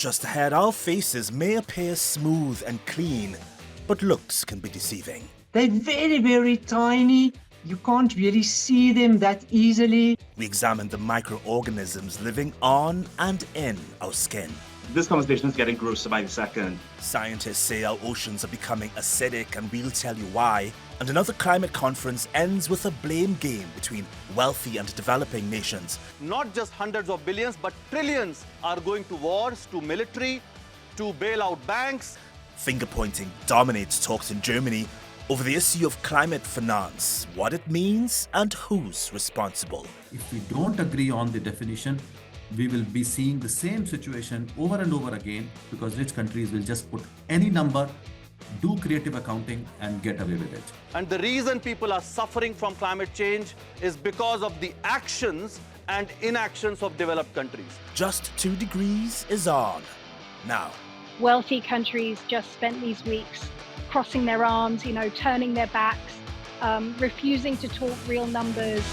Just ahead, our faces may appear smooth and clean, but looks can be deceiving. They're very, very tiny. You can't really see them that easily. We examine the microorganisms living on and in our skin. This conversation is getting grosser by the second. Scientists say our oceans are becoming acidic, and we'll tell you why. And another climate conference ends with a blame game between wealthy and developing nations. Not just hundreds of billions, but trillions are going to wars, to military, to bail out banks. Finger-pointing dominates talks in Germany over the issue of climate finance, what it means and who's responsible. If we don't agree on the definition, we will be seeing the same situation over and over again, because rich countries will just put any number, do creative accounting and get away with it. And the reason people are suffering from climate change is because of the actions and inactions of developed countries. Just 2 degrees is on. Now, wealthy countries just spent these weeks crossing their arms, turning their backs, refusing to talk real numbers.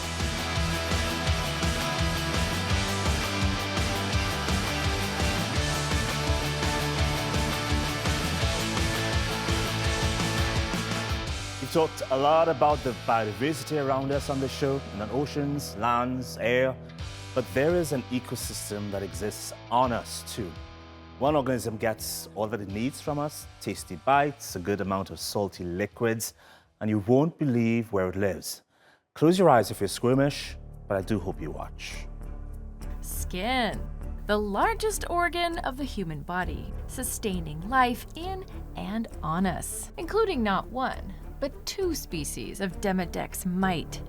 We've talked a lot about the biodiversity around us on this show, in the oceans, lands, air, but there is an ecosystem that exists on us too. One organism gets all that it needs from us, tasty bites, a good amount of salty liquids, and you won't believe where it lives. Close your eyes if you're squeamish, but I do hope you watch. Skin, the largest organ of the human body, sustaining life in and on us, including not one, but 2 species of Demodex mite,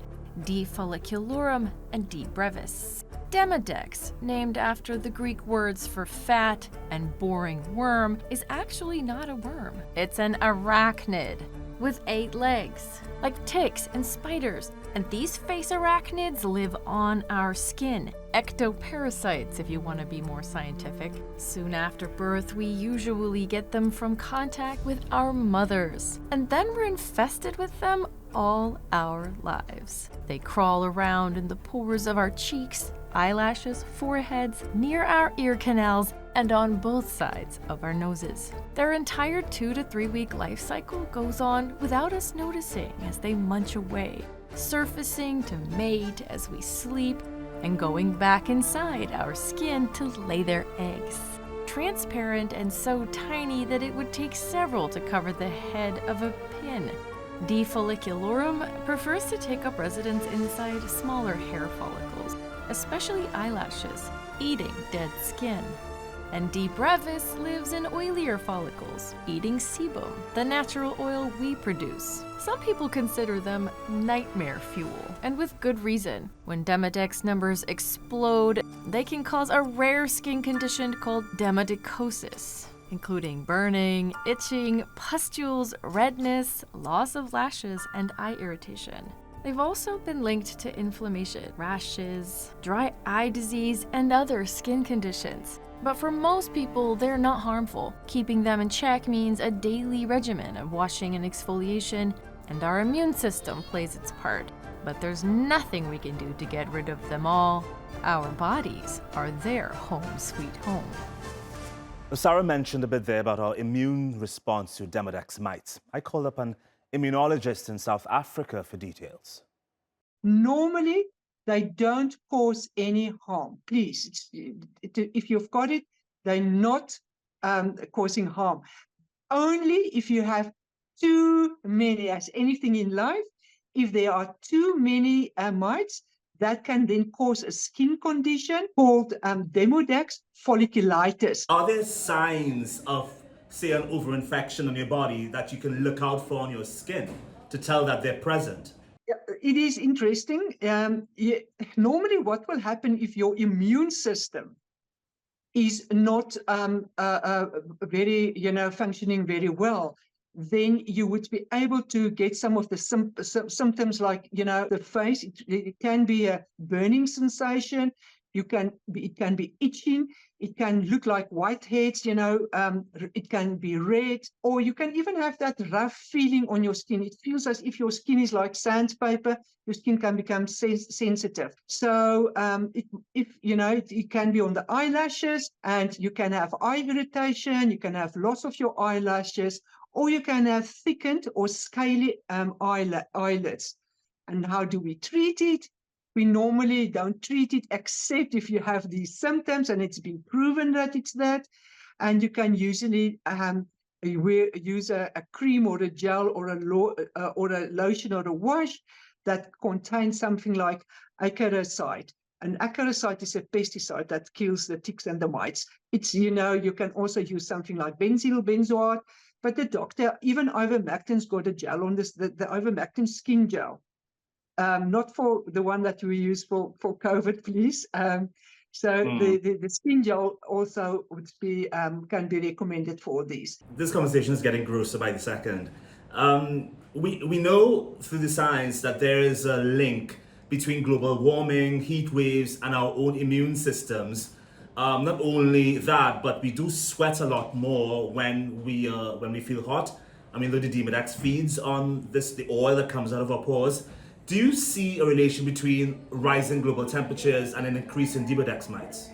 D. folliculorum and D. brevis. Demodex, named after the Greek words for fat and boring worm, is actually not a worm. It's an arachnid with 8 legs, like ticks and spiders. And these face arachnids live on our skin, ectoparasites if you want to be more scientific. Soon after birth, we usually get them from contact with our mothers, and then we're infested with them all our lives. They crawl around in the pores of our cheeks, eyelashes, foreheads, near our ear canals, and on both sides of our noses. Their entire 2 to 3 week life cycle goes on without us noticing as they munch away, surfacing to mate as we sleep, and going back inside our skin to lay their eggs. Transparent and so tiny that it would take several to cover the head of a pin. D. folliculorum prefers to take up residence inside smaller hair follicles, especially eyelashes, eating dead skin. And D. brevis lives in oilier follicles, eating sebum, the natural oil we produce. Some people consider them nightmare fuel, and with good reason. When Demodex numbers explode, they can cause a rare skin condition called demodicosis, including burning, itching, pustules, redness, loss of lashes, and eye irritation. They've also been linked to inflammation, rashes, dry eye disease, and other skin conditions. But for most people, they're not harmful. Keeping them in check means a daily regimen of washing and exfoliation, and our immune system plays its part. But there's nothing we can do to get rid of them all. Our bodies are their home sweet home. Sarah mentioned a bit there about our immune response to Demodex mites. I called up an immunologist in South Africa for details. Normally, they don't cause any harm. Please, if you've got it, they're not causing harm. Only if you have too many, as anything in life, if there are too many mites, that can then cause a skin condition called Demodex folliculitis. are there signs of, say, an overinfection on your body that you can look out for on your skin to tell that they're present? It is interesting. Normally, what will happen if your immune system is not very, functioning very well, then you would be able to get some of the symptoms like, the face. It can be a burning sensation. it can be itching, it can look like whiteheads, it can be red, or you can even have that rough feeling on your skin. It feels as if your skin is like sandpaper. Your skin can become sensitive. So it can be on the eyelashes, and you can have eye irritation, you can have loss of your eyelashes, or you can have thickened or scaly eyelids. And how do we treat it? We normally don't treat it except if you have these symptoms and it's been proven that it's that. And you can usually use a cream or a gel or a lotion or a wash that contains something like acaricide. An acaricide is a pesticide that kills the ticks and the mites. You can also use something like benzyl benzoate, but the doctor, even ivermectin's got a gel on this, the ivermectin skin gel. Not for the one that we use for COVID, please. The skin gel also can be recommended for these. This conversation is getting grosser by the second. We know through the science that there is a link between global warming, heat waves, and our own immune systems. Not only that, but we do sweat a lot more when we feel hot. I mean, the Demodex feeds on the oil that comes out of our pores. Do you see a relation between rising global temperatures and an increase in Demodex mites?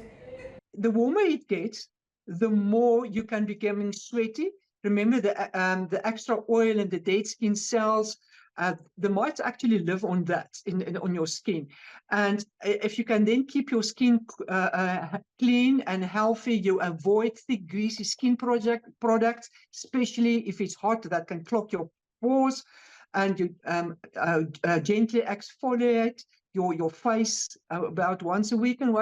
The warmer it gets, the more you can become sweaty. Remember the extra oil and the dead skin cells. The mites actually live on that on your skin. And if you can then keep your skin clean and healthy, you avoid thick, greasy skin products, especially if it's hot, that can clog your pores. And you gently exfoliate your face about once a week, and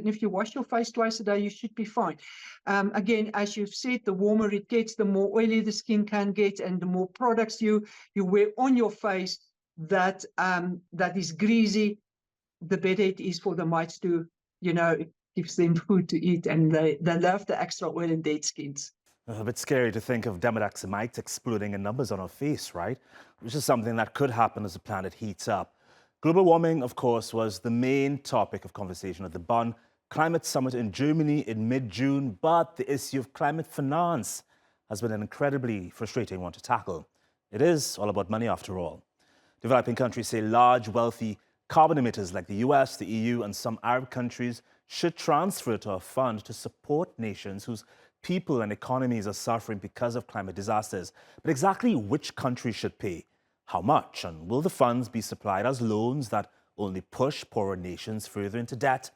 if you wash your face twice a day, you should be fine. Again, as you've said, the warmer it gets, the more oily the skin can get, and the more products you wear on your face that is greasy, the better it is for the mites to, it gives them food to eat, and they love the extra oil and dead skins. A bit scary to think of Demodex mites exploding in numbers on our face, right? Which is something that could happen as the planet heats up. Global warming, of course, was the main topic of conversation at the Bonn Climate Summit in Germany in mid-June, but the issue of climate finance has been an incredibly frustrating one to tackle. It is all about money, after all. Developing countries say large, wealthy carbon emitters like the US, the EU, and some Arab countries should transfer to a fund to support nations whose people and economies are suffering because of climate disasters. But exactly which countries should pay? How much? And will the funds be supplied as loans that only push poorer nations further into debt?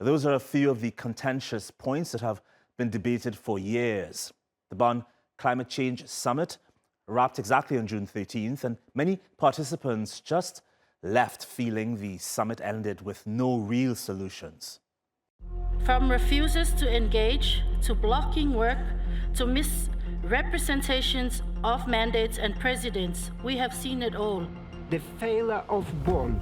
Those are a few of the contentious points that have been debated for years. The Bonn Climate Change Summit wrapped exactly on June 13th, and many participants just left feeling the summit ended with no real solutions. From refuses to engage, to blocking work, to misrepresentations of mandates and presidents, we have seen it all. The failure of Bonn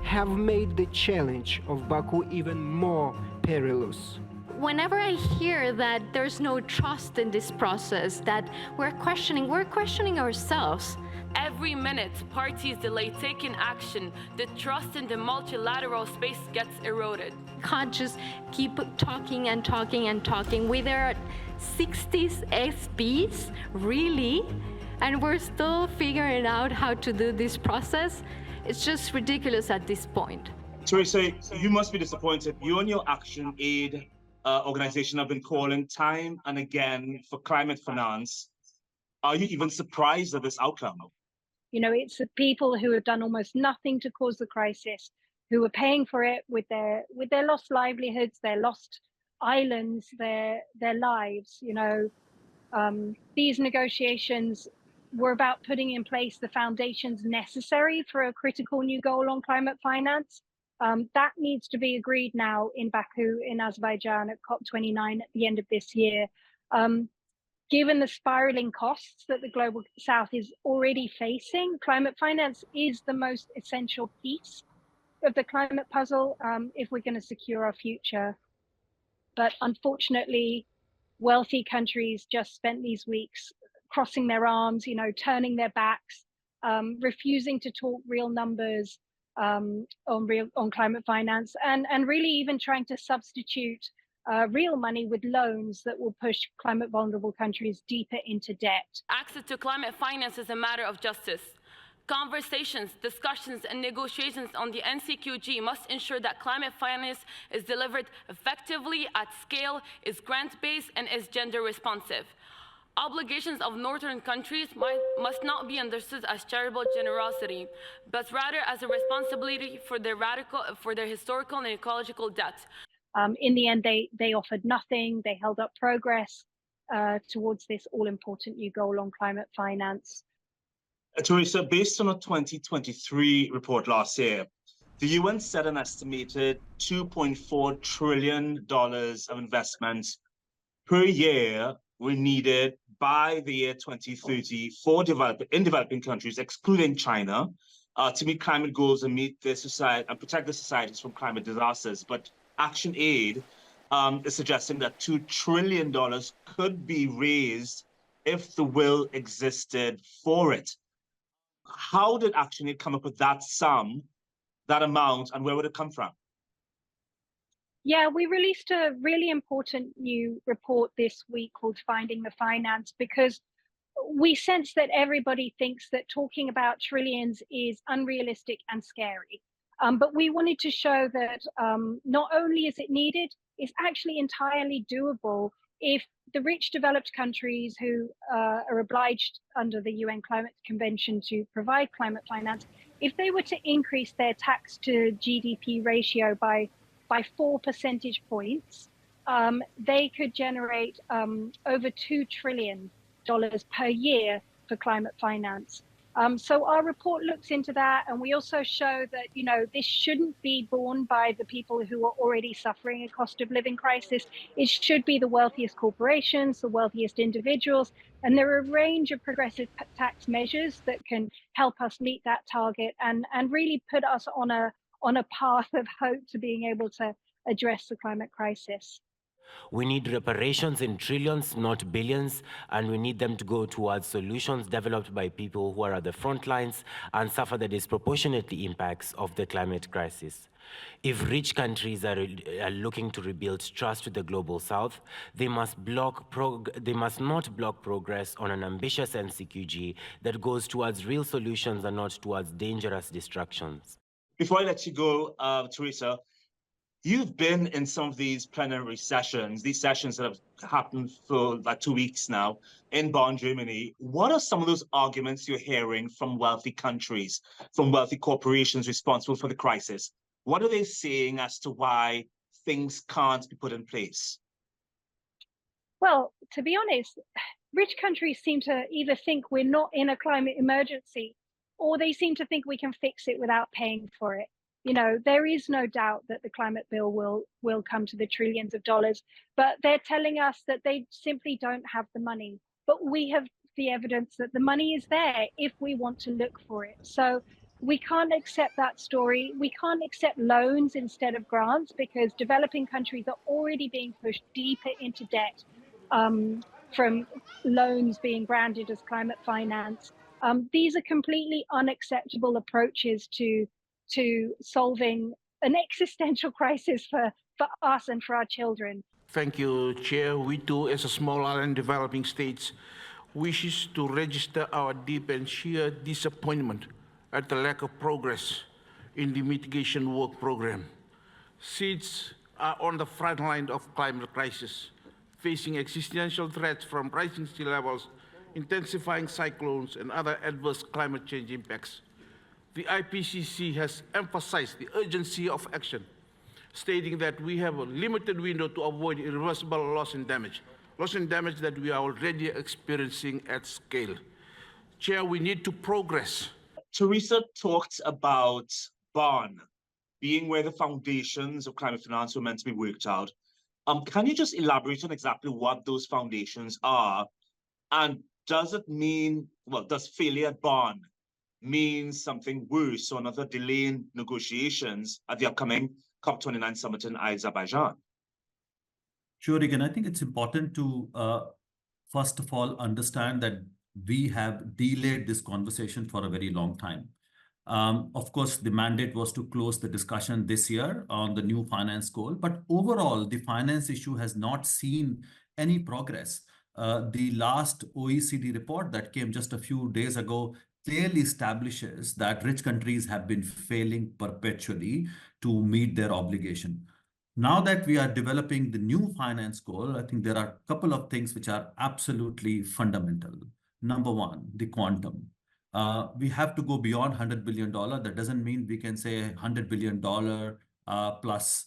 have made the challenge of Baku even more perilous. Whenever I hear that there's no trust in this process, that we're questioning ourselves. Every minute parties delay taking action, the trust in the multilateral space gets eroded. Can't just keep talking and talking and talking. We there are 60 SPs, really? And we're still figuring out how to do this process. It's just ridiculous at this point. Teresa, you must be disappointed. You and your ActionAid organization have been calling time and again for climate finance. Are you even surprised at this outcome? It's the people who have done almost nothing to cause the crisis, who are paying for it with their lost livelihoods, their lost islands, their lives. These negotiations were about putting in place the foundations necessary for a critical new goal on climate finance. That needs to be agreed now in Baku, in Azerbaijan, at COP29 at the end of this year. Given the spiraling costs that the global south is already facing, climate finance is the most essential piece of the climate puzzle if we're going to secure our future. But unfortunately, wealthy countries just spent these weeks crossing their arms, turning their backs, refusing to talk real numbers, on climate finance, and really even trying to substitute real money with loans that will push climate vulnerable countries deeper into debt. Access to climate finance is a matter of justice. Conversations, discussions, and negotiations on the NCQG must ensure that climate finance is delivered effectively at scale, is grant-based, and is gender responsive. Obligations of northern countries must not be understood as charitable generosity, but rather as a responsibility for their historical and ecological debt. In the end, they offered nothing. They held up progress towards this all-important new goal on climate finance. Teresa, based on a 2023 report last year, the UN set an estimated $2.4 trillion of investments per year were needed by the year 2030 for developing countries, excluding China, to meet climate goals and meet their society and protect the societies from climate disasters. But ActionAid is suggesting that $2 trillion could be raised if the will existed for it. How did ActionAid come up with that sum, that amount, and where would it come from? Yeah, we released a really important new report this week called Finding the Finance, because we sense that everybody thinks that talking about trillions is unrealistic and scary. But we wanted to show that not only is it needed, it's actually entirely doable if the rich developed countries who are obliged under the UN Climate Convention to provide climate finance, if they were to increase their tax to GDP ratio by 4 percentage points, they could generate over $2 trillion per year for climate finance. So our report looks into that, and we also show that, you know, this shouldn't be borne by the people who are already suffering a cost of living crisis. It should be the wealthiest corporations, the wealthiest individuals, and there are a range of progressive tax measures that can help us meet that target and really put us on a path of hope to being able to address the climate crisis. We need reparations in trillions, not billions, and we need them to go towards solutions developed by people who are at the front lines and suffer the disproportionate impacts of the climate crisis. If rich countries are looking to rebuild trust with the global south, they must not block progress on an ambitious NCQG that goes towards real solutions and not towards dangerous distractions. Before I let you go, Teresa, you've been in some of these plenary sessions, these sessions that have happened for like 2 weeks now in Bonn, Germany. What are some of those arguments you're hearing from wealthy countries, from wealthy corporations responsible for the crisis? What are they saying as to why things can't be put in place? Well, to be honest, rich countries seem to either think we're not in a climate emergency, or they seem to think we can fix it without paying for it. You know, there is no doubt that the climate bill will come to the trillions of dollars, but they're telling us that they simply don't have the money. But we have the evidence that the money is there if we want to look for it. So we can't accept that story. We can't accept loans instead of grants, because developing countries are already being pushed deeper into debt from loans being branded as climate finance. These are completely unacceptable approaches to solving an existential crisis for us and for our children. Thank you, Chair. We too, as a small island developing states, wishes to register our deep and sheer disappointment at the lack of progress in the mitigation work program. States are on the front line of climate crisis, facing existential threats from rising sea levels, intensifying cyclones, and other adverse climate change impacts. The IPCC has emphasized the urgency of action, stating that we have a limited window to avoid irreversible loss and damage that we are already experiencing at scale. Chair, we need to progress. Teresa talked about Bonn being where the foundations of climate finance were meant to be worked out. Can you just elaborate on exactly what those foundations are? And does it mean, well, does failure at Bonn means something worse, or another delay in negotiations at the upcoming COP29 summit in Azerbaijan? Sure, Reagan. I think it's important to, first of all, understand that we have delayed this conversation for a very long time. Of course, the mandate was to close the discussion this year on the new finance goal, but overall, the finance issue has not seen any progress. The last OECD report that came just a few days ago clearly establishes that rich countries have been failing perpetually to meet their obligation. Now that we are developing the new finance goal, I think there are a couple of things which are absolutely fundamental. Number one, the quantum. We have to go beyond $100 billion. That doesn't mean we can say $100 billion plus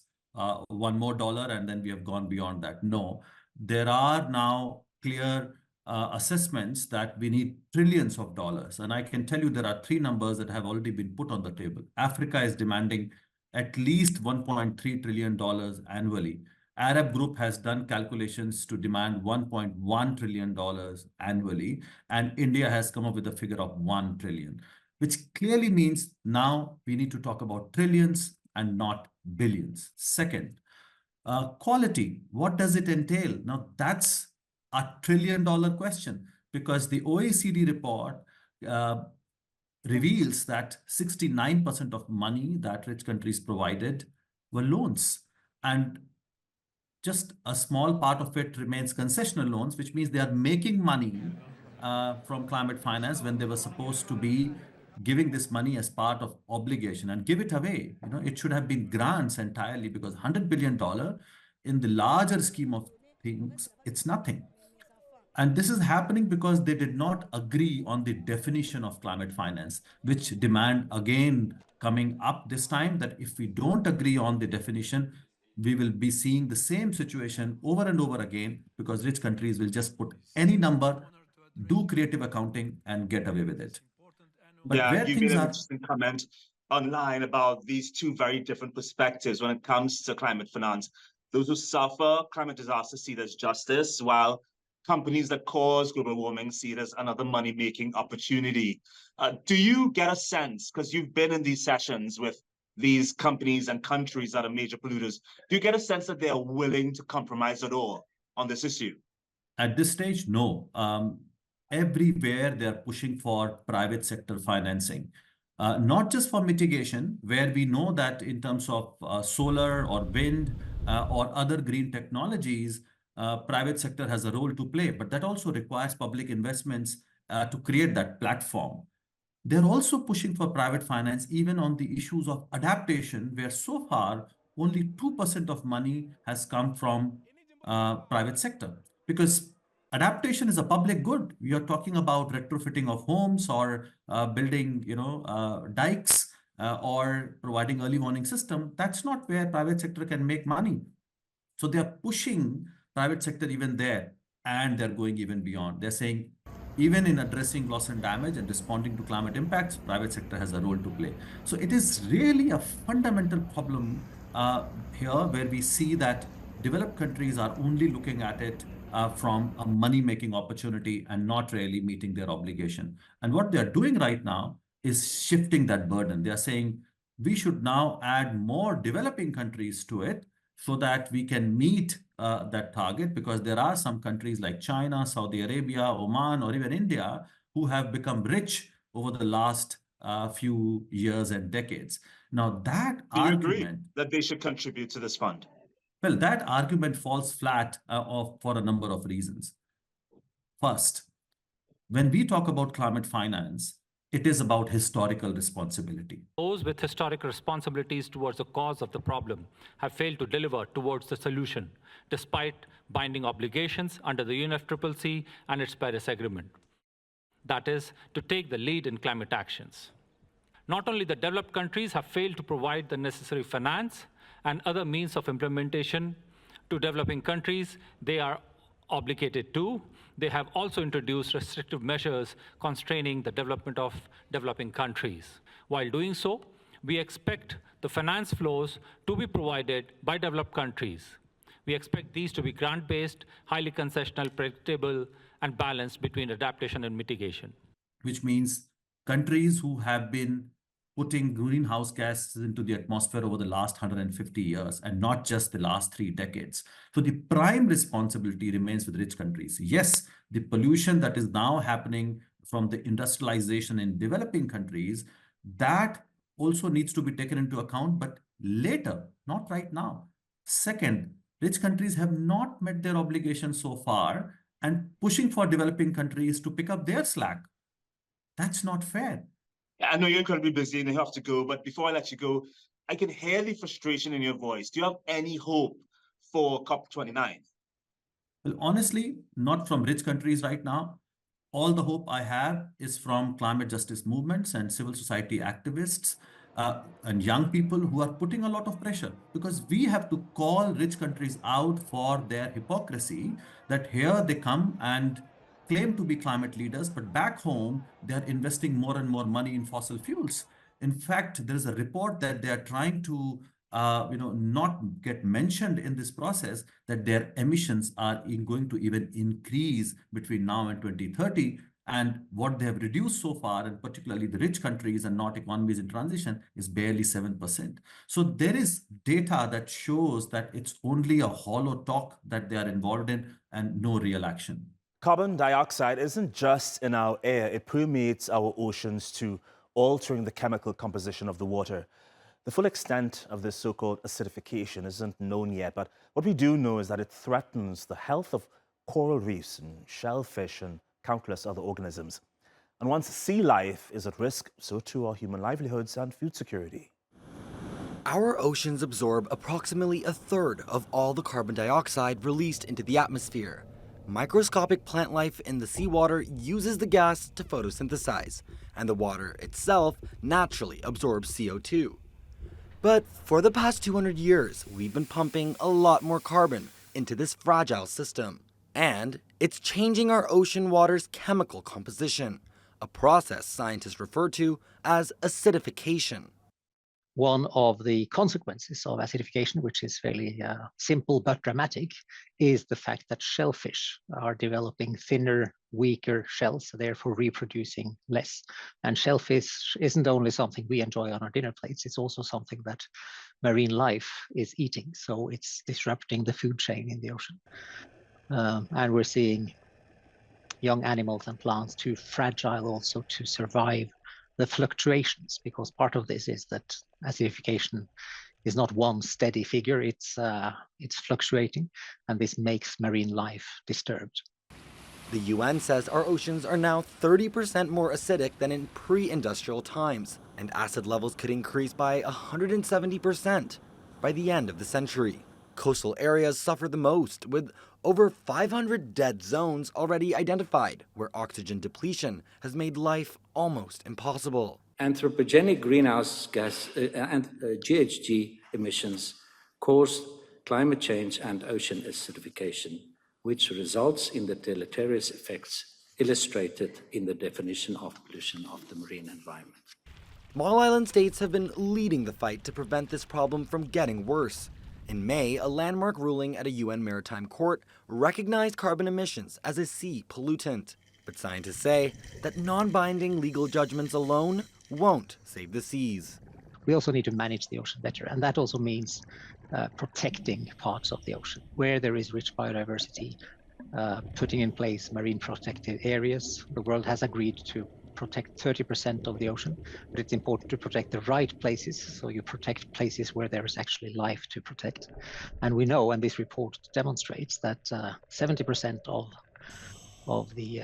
one more dollar and then we have gone beyond that. No, there are now clear assessments that we need trillions of dollars. And I can tell you there are three numbers that have already been put on the table. Africa is demanding at least $1.3 trillion annually. Arab group has done calculations to demand $1.1 trillion annually, and India has come up with a figure of 1 trillion, which clearly means now we need to talk about trillions and not billions. Second, quality, what does it entail? Now that's a $1 trillion question, because the OECD report reveals that 69% of money that rich countries provided were loans. And just a small part of it remains concessional loans, which means they are making money from climate finance when they were supposed to be giving this money as part of obligation and give it away. You know, it should have been grants entirely, because $100 billion in the larger scheme of things, it's nothing. And this is happening because they did not agree on the definition of climate finance, which demand again coming up this time that if we don't agree on the definition, we will be seeing the same situation over and over again, because rich countries will just put any number, do creative accounting, and get away with it. But yeah, you made an interesting comment online about these two very different perspectives when it comes to climate finance. Those who suffer climate disasters see it as justice, while companies that cause global warming see it as another money-making opportunity. Do you get a sense, because you've been in these sessions with these companies and countries that are major polluters, do you get a sense that they are willing to compromise at all on this issue? At this stage, no. Everywhere they're pushing for private sector financing, not just for mitigation, where we know that in terms of solar or wind or other green technologies, private sector has a role to play, but that also requires public investments to create that platform. They're also pushing for private finance even on the issues of adaptation, where so far only 2% of money has come from private sector, because adaptation is a public good. We are talking about retrofitting of homes or building, dikes or providing early warning system. That's not where private sector can make money. So they are pushing private sector even there, and they're going even beyond. They're saying even in addressing loss and damage and responding to climate impacts, private sector has a role to play. So it is really a fundamental problem here, where we see that developed countries are only looking at it from a money-making opportunity and not really meeting their obligation. And what they're doing right now is shifting that burden. They're saying we should now add more developing countries to it so that we can meet that target, because there are some countries like China, Saudi Arabia, Oman, or even India who have become rich over the last few years and decades. Now that Do you argument agree that they should contribute to this fund? Well, that argument falls flat for a number of reasons. First, when we talk about climate finance, it is about historical responsibility. Those with historic responsibilities towards the cause of the problem have failed to deliver towards the solution, despite binding obligations under the UNFCCC and its Paris Agreement. That is, to take the lead in climate actions. Not only the developed countries have failed to provide the necessary finance and other means of implementation to developing countries they are obligated to, they have also introduced restrictive measures constraining the development of developing countries. While doing so, we expect the finance flows to be provided by developed countries. We expect these to be grant-based, highly concessional, predictable, and balanced between adaptation and mitigation. Which means countries who have been putting greenhouse gases into the atmosphere over the last 150 years and not just the last 3 decades. So the prime responsibility remains with rich countries. Yes, the pollution that is now happening from the industrialization in developing countries That also needs to be taken into account, but later, not right now. Second, rich countries have not met their obligations so far, and pushing for developing countries to pick up their slack. That's not fair. I know you're incredibly busy and you have to go, but before I let you go, I can hear the frustration in your voice. Do you have any hope for COP29? Well, honestly, not from rich countries right now. All the hope I have is from climate justice movements and civil society activists and young people who are putting a lot of pressure, because we have to call rich countries out for their hypocrisy, that here they come and claim to be climate leaders, but back home, they're investing more and more money in fossil fuels. In fact, there is a report that they are trying to not get mentioned in this process, that their emissions are going to even increase between now and 2030. And what they have reduced so far, and particularly the rich countries and not economies in transition, is barely 7%. So there is data that shows that it's only a hollow talk that they are involved in and no real action. Carbon dioxide isn't just in our air, it permeates our oceans too, altering the chemical composition of the water. The full extent of this so-called acidification isn't known yet, but what we do know is that it threatens the health of coral reefs and shellfish and countless other organisms. And once sea life is at risk, so too are human livelihoods and food security. Our oceans absorb approximately a third of all the carbon dioxide released into the atmosphere. Microscopic plant life in the seawater uses the gas to photosynthesize, and the water itself naturally absorbs CO2. But for the past 200 years, we've been pumping a lot more carbon into this fragile system. And it's changing our ocean water's chemical composition, a process scientists refer to as acidification. One of the consequences of acidification, which is fairly simple but dramatic, is the fact that shellfish are developing thinner, weaker shells, therefore reproducing less. And shellfish isn't only something we enjoy on our dinner plates, it's also something that marine life is eating. So it's disrupting the food chain in the ocean. And we're seeing young animals and plants too fragile also to survive the fluctuations, because part of this is that acidification is not one steady figure, it's fluctuating, and this makes marine life disturbed. The UN says our oceans are now 30% more acidic than in pre-industrial times, and acid levels could increase by 170% by the end of the century. Coastal areas suffer the most, with over 500 dead zones already identified, where oxygen depletion has made life almost impossible. Anthropogenic greenhouse gas and GHG emissions cause climate change and ocean acidification, which results in the deleterious effects illustrated in the definition of pollution of the marine environment. Small island states have been leading the fight to prevent this problem from getting worse. In May, a landmark ruling at a UN maritime court recognized carbon emissions as a sea pollutant. But scientists say that non-binding legal judgments alone won't save the seas. We also need to manage the ocean better, and that also means protecting parts of the ocean where there is rich biodiversity, putting in place marine protected areas. The world has agreed to protect 30% of the ocean, but it's important to protect the right places, so you protect places where there is actually life to protect. And we know, and this report demonstrates, that 70% of the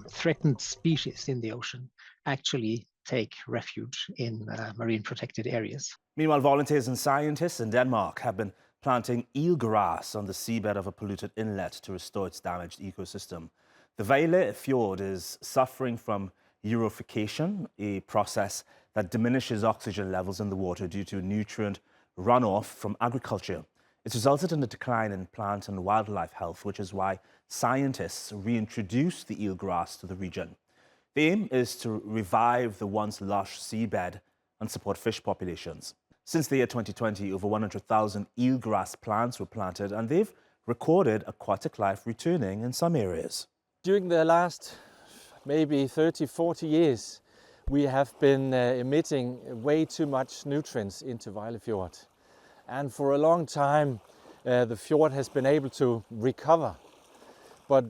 threatened species in the ocean actually take refuge in marine protected areas. Meanwhile, volunteers and scientists in Denmark have been planting eelgrass on the seabed of a polluted inlet to restore its damaged ecosystem. The Vejle fjord is suffering from eutrophication, a process that diminishes oxygen levels in the water due to nutrient runoff from agriculture. It's resulted in a decline in plant and wildlife health, which is why scientists reintroduced the eelgrass to the region. The aim is to revive the once lush seabed and support fish populations. Since the year 2020, over 100,000 eelgrass plants were planted, and they've recorded aquatic life returning in some areas. During the last maybe 30, 40 years, we have been emitting way too much nutrients into Vejle Fjord. And for a long time, the fjord has been able to recover. But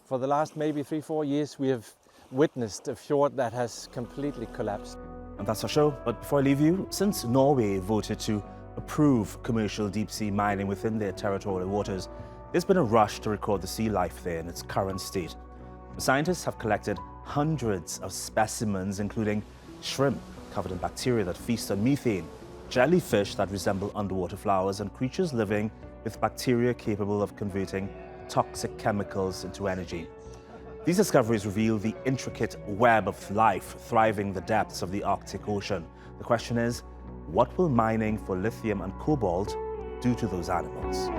for the last maybe 3-4 years, we have witnessed a fjord that has completely collapsed. And that's our show. But before I leave you, since Norway voted to approve commercial deep-sea mining within their territorial waters, there's been a rush to record the sea life there in its current state. The scientists have collected hundreds of specimens, including shrimp covered in bacteria that feast on methane, jellyfish that resemble underwater flowers, and creatures living with bacteria capable of converting toxic chemicals into energy. These discoveries reveal the intricate web of life thriving in the depths of the Arctic Ocean. The question is, what will mining for lithium and cobalt do to those animals?